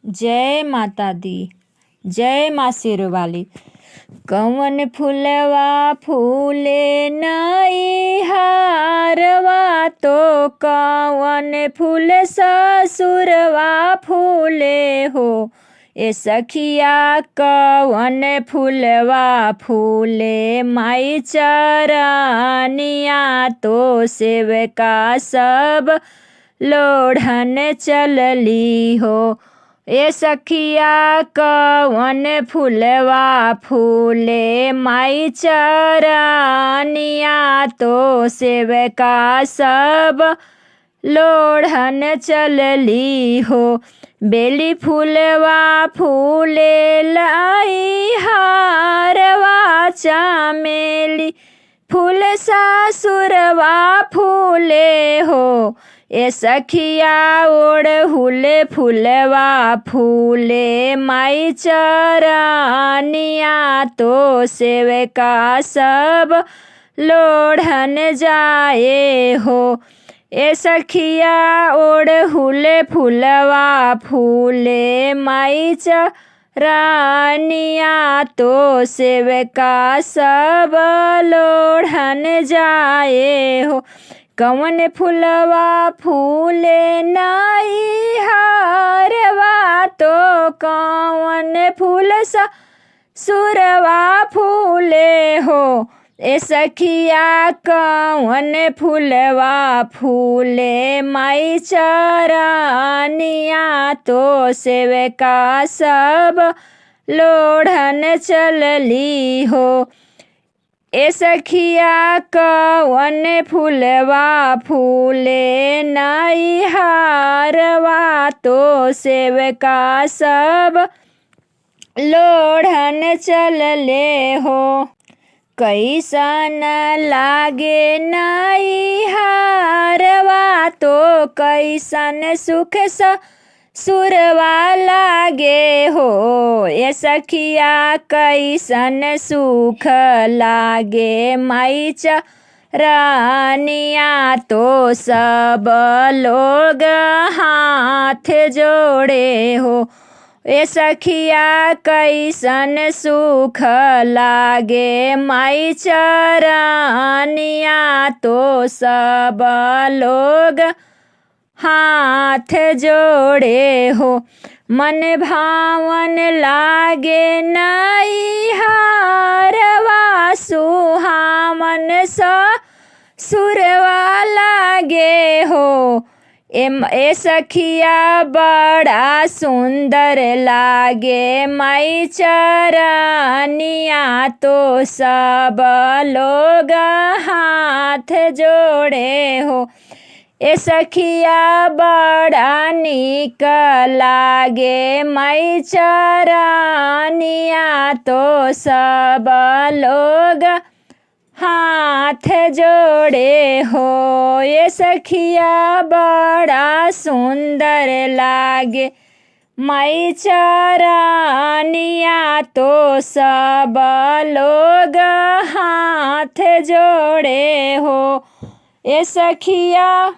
जय माता दी। जय माँ शेरवाली। कौन फूलवा फूले नई हारवा, तो कौन फूल ससुरवा फूले हो। ए सखिया कौन फूलवा फूले माई चरनिया, तो सेवका सब लोढ़न चलली हो। ए सखिया कौन फूलवा फूले माई चरनिया, तो सेवका सब लोढ़न चलली हो। बेली फूलवा फूले लाई हारवा, चमेली फूल ससुरवा फूले हो। ए सखिया ओढ़हुल फूलवा फूले माई चरनिया, तो सेवका सब लोढ़न जाए हो। ए सखिया ओढ़हुल फूलवा फूले माई चरनिया, तो सेवका सब लोढ़न जाए हो। कौन फूलवा फूले नई हारवा, तो कौन फूल ससुरवा फूले हो। ए सखिया कौन फूलवा फूले माई चरनिया, तो सेवका सब लोढ़न चलली हो। ए सखिया कौन फूलवा फूले नई हारवा, तो सेवका सब लोढ़न चलले हो। कैसन लागे नई हारवा, तो कैसन सुख सुरवा लागे हो। ए सखिया कैसन सुख लागे माई चरनिया, तो सब लोग हाथ जोड़े हो। ए सखिया कैसन सुख लागे माई चरनिया, तो सब लोग हाथ जोड़े हो। मन भावन लागे नई हारवा, सुहावन ससुरवा लागे हो। ए सखिया बड़ा सुंदर लागे माई चरनिया, तो सब लोग हाथ जोड़े हो। ए सखिया बड़ा नीक लागे माई चरनिया, तो सब लोग हाथ जोड़े हो। ए सखिया बड़ा सुंदर लागे माई चरनिया, तो सब लोग हाथ जोड़े हो। ए सखिया